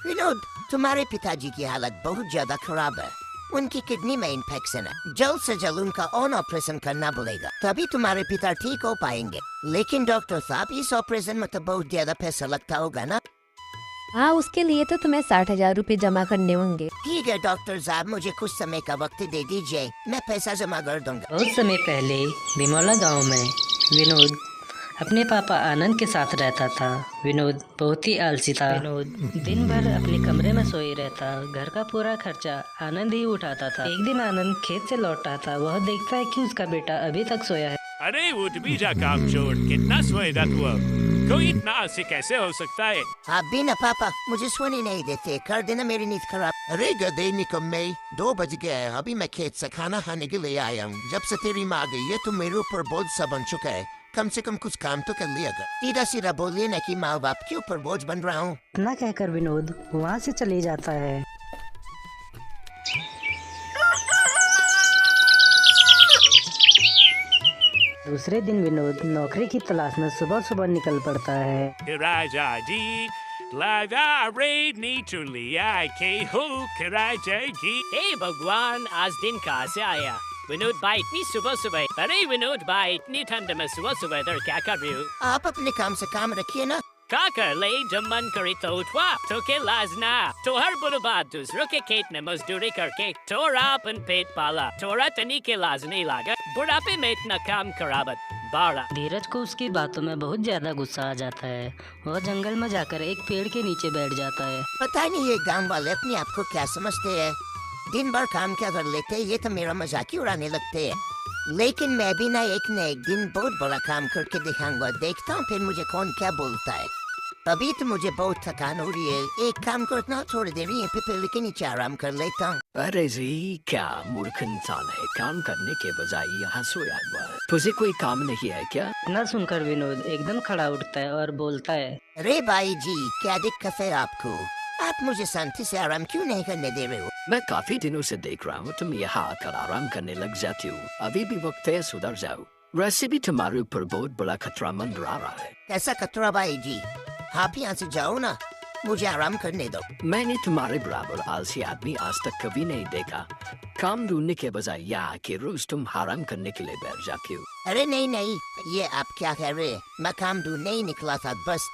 विनोद, तुम्हारे पिताजी की हालत बहुत ज्यादा खराब है। उनकी किडनी में इन्फेक्शन है। जल्द से जल्द उनका ऑन ऑपरेशन करना पड़ेगा, तभी तुम्हारे पिता ठीक हो पाएंगे। लेकिन डॉक्टर साहब, इस ऑपरेशन में तो बहुत ज्यादा पैसा लगता होगा ना? हाँ, उसके लिए तो तुम्हें 60,000 रुपए जमा करने होंगे। ठीक है डॉक्टर साहब, मुझे कुछ समय का वक्त दे दीजिए, मैं पैसा जमा कर दूंगा। बहुत समय पहले बिमौला गांव में विनोद अपने पापा आनंद के साथ रहता था। विनोद बहुत ही आलसी था। विनोद दिन भर अपने कमरे में सोए रहता। घर का पूरा खर्चा आनंद ही उठाता था। एक दिन आनंद खेत से लौटा था। वह देखता है कि उसका बेटा अभी तक सोया है। अरे उठ भी जा काम छोड़, कितना सोएगा तू अब? कोई इतना आलसी कैसे हो सकता है? आप भी ना पापा मुझे सोने नहीं देते, कर देना मेरी नींद खराब। अरे गधे निकम्मे, 2 बज गए हैं। अभी मैं खेत से खाना खाने के लिए आया हूँ। जब से तेरी माँ गई है तो मेरे ऊपर बोझ सा बन चुका है। कम से कम कुछ काम तो कर लिया कर। सीधा सीधा बोलिए ना कि माँ बाप के ऊपर बोझ बन रहा हूँ। इतना कहकर विनोद वहाँ से चले जाता है। दूसरे दिन विनोद नौकरी की तलाश में सुबह सुबह निकल पड़ता है। राजा जी लगा रेडनी चुलिया के हो राजा जी। हे भगवान, आज दिन कहाँ से आया? विनोद भाई इतनी सुबह सुबह, अरे विनोद भाई इतनी ठंड में सुबह सुबह इधर क्या कर रहे हो? आप अपने काम से काम रखिए ना। क्या कर ले, जब मन करे तो उठवा, तो के लाजना। तो हर बुध बाद दूसरों के खेत में मजदूरी करके तोरा अपन पेट पाला। तोरा तनी के लाज नहीं लागा, बुढ़ापे में इतना काम करावत बारा। धीरज को उसकी बातों में बहुत ज्यादा गुस्सा आ जाता है। वह जंगल में जाकर एक पेड़ के नीचे बैठ जाता है। पता नहीं ये गांव वाले अपने आप को क्या समझते हैं। दिन भर काम क्या कर लेते हैं, ये तो मेरा मजाक ही उड़ाने लगते हैं। लेकिन मैं भी ना एक दिन बहुत बड़ा काम करके दिखाऊंगा। देखता हूँ फिर मुझे कौन क्या बोलता है। अभी तो मुझे बहुत थकान हो रही है। एक काम करता हूँ, थोड़ी देर यहीं पे पेड़ के नीचे आराम कर लेता हूँ। अरे जी, क्या मूर्ख इंसान है, काम करने के बजाय यहाँ सोया हुआ है। तुझे कोई काम नहीं है क्या? इतना सुनकर विनोद एकदम खड़ा उठता है और बोलता है, अरे भाई जी, क्या दिक्कत है आपको? आप मुझे शांति से आराम क्यों नहीं करने दे रहे हो? मैं काफी दिनों से देख रहा हूँ तुम यहाँ आकर आराम करने लग जाती हो। अभी भी वक्त है, सुधर जाओ। वैसे भी तुम्हारे ऊपर बहुत बड़ा खतरा मंडरा रहा है। कैसा खतरा भाई जी? आप यहाँ से जाओ ना, मुझे आराम करने दो। मैंने तुम्हारे बराबर आलसी आदमी आज तक कभी नहीं देखा। काम ढूंढने के बजाय यहाँ के रोज तुम आराम करने के लिए बैठ जाती हो। अरे नहीं नहीं, ये आप क्या कह रहे हैं? मैं काम ढूंढने ही निकला था, बस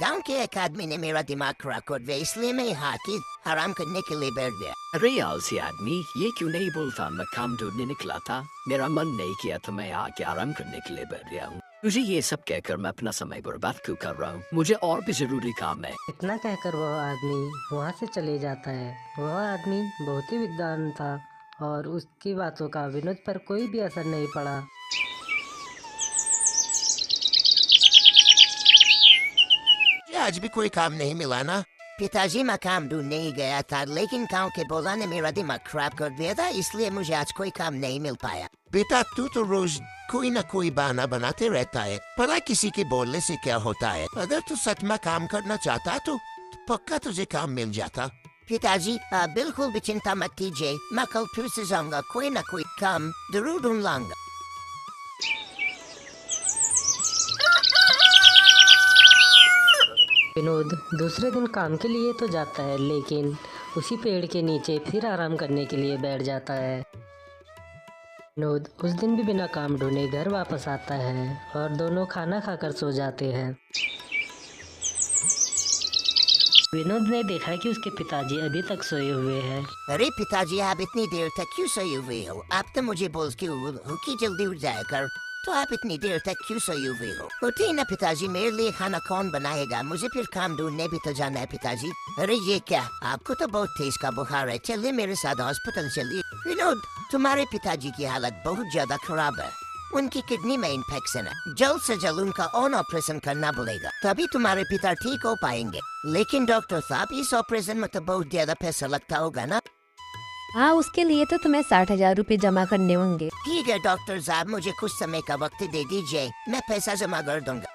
गांव के एक आदमी ने मेरा दिमाग खराब कर दिया, इसलिए मैं यहाँ की आराम करने के लिए बैठ गया। अरे आलसी आदमी, ये क्यों नहीं बोलता मैं काम ढूंढने निकला था? मेरा मन नहीं किया तो मैं यहाँ के आराम करने के लिए बैठ गया हूँ। तुझे ये सब कहकर मैं अपना समय बर्बाद क्यों कर रहा हूँ? मुझे और भी जरूरी काम है। इतना कहकर वह आदमी वहाँ से चले जाता है। वह आदमी बहुत ही विद्वान था और उसकी बातों का विनोद पर कोई भी असर नहीं पड़ा। आज भी कोई काम नहीं मिला ना? पिताजी, मैं काम ढूंढने ही गया था, लेकिन गांव के बोला ने मेरा दिमाग खराब कर दिया था, इसलिए मुझे आज कोई काम नहीं मिल पाया। बेटा, तू तो रोज कोई न कोई बहाना बनाते रहता है। पता किसी के बोलने से क्या होता है? अगर तू सच में काम करना चाहता तो पक्का तुझे काम मिल जाता। पिताजी, आप बिल्कुल भी चिंता मत कीजिए, मैं कल फिर से जाऊंगा, कोई न कोई काम जरूर ढूंढ लाऊंगा। विनोद दूसरे दिन काम के लिए तो जाता है, लेकिन उसी पेड़ के नीचे फिर आराम करने के लिए बैठ जाता है। विनोद उस दिन भी बिना काम ढूंढे घर वापस आता है और दोनों खाना खाकर सो जाते हैं। विनोद ने देखा कि उसके पिताजी अभी तक सोए हुए हैं। अरे पिताजी, आप इतनी देर तक क्यों सोए हुए हो? आप तो मुझे बोल के हो कि जल्दी उठ जाया कर, तो आप इतनी देर तक क्यों सोए हुए हो? उठिए ना पिताजी, मेरे लिए खाना कौन बनाएगा? मुझे फिर काम ढूंढने भी तो जाना है पिताजी। अरे ये क्या, आपको तो बहुत तेज का बुखार है, चलिए मेरे साथ हॉस्पिटल चलिए। विनोद, तुम्हारे पिताजी की हालत बहुत ज्यादा खराब है। उनकी किडनी में इन्फेक्शन है। जल्द से जल्द उनका ऑन ऑपरेशन करना पड़ेगा, तभी तुम्हारे पिता ठीक हो पाएंगे। लेकिन डॉक्टर साहब, इस ऑपरेशन में तो बहुत ज्यादा पैसा लगता होगा ना? हाँ, उसके लिए तो तुम्हें 60,000 रुपए जमा करने होंगे। ठीक है डॉक्टर साहब, मुझे कुछ समय का वक्त दे दीजिए, मैं पैसा जमा कर दूंगा।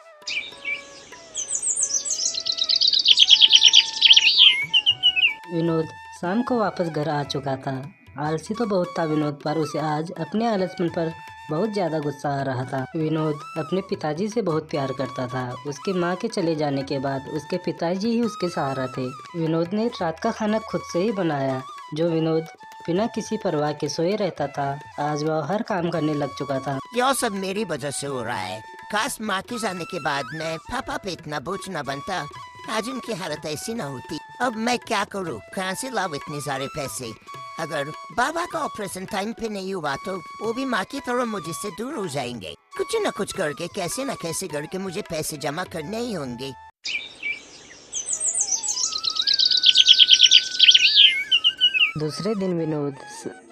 विनोद शाम को वापस घर आ चुका था। आलसी तो बहुत था विनोद, पर उसे आज अपने आलसपन पर बहुत ज्यादा गुस्सा आ रहा था। विनोद अपने पिताजी से बहुत प्यार करता था। उसके माँ के चले जाने के बाद उसके पिताजी ही उसके सहारा थे। विनोद ने रात का खाना खुद से ही बनाया। जो विनोद बिना किसी परवाह के सोए रहता था, आज वह हर काम करने लग चुका था। यह सब मेरी वजह से हो रहा है। काश माँ के जाने के बाद मैं पापा पे इतना बोझ न बनता, आज उनकी हालत ऐसी न होती। अब मैं क्या करूँ, कहाँ से लाऊं इतने सारे पैसे? अगर बाबा का ऑपरेशन टाइम पे नहीं हुआ तो वो भी माँ की तरह मुझसे दूर हो जाएंगे। कुछ न कुछ करके कैसे न कैसे करके मुझे पैसे जमा करने ही होंगे। दूसरे दिन विनोद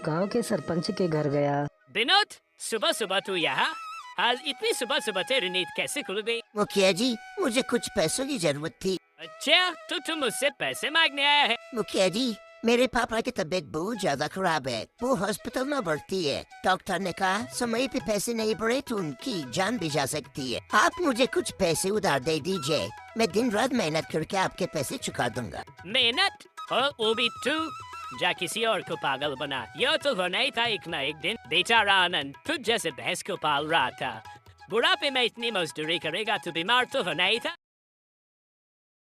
गांव के सरपंच के घर गया। विनोद, सुबह सुबह तू यहाँ? आज इतनी सुबह सुबह तेरी नींद कैसे खुल गई? मुखिया जी, मुझे कुछ पैसों की जरूरत थी। अच्छा, तो तुम मुझसे पैसे मांगने आया है? मुखिया जी, मेरे पापा की तबीयत बहुत ज्यादा खराब है। वो हॉस्पिटल में भर्ती है। डॉक्टर ने कहा समय पे पैसे नहीं भरे तो उनकी जान भी जा सकती है। आप मुझे कुछ पैसे उधार दे दीजिए, मैं दिन रात मेहनत करके आपके पैसे चुका दूंगा। मेहनत? और वो भी तू? जा किसी और को पागल बना। यह तो वो नहीं था एक न एक दिन बेचारा आनंद तुझ जैसे भैंस को पाल रहा था। बुढ़ापे में इतनी मजदूरी करेगा तो बीमार तो हो नहीं था।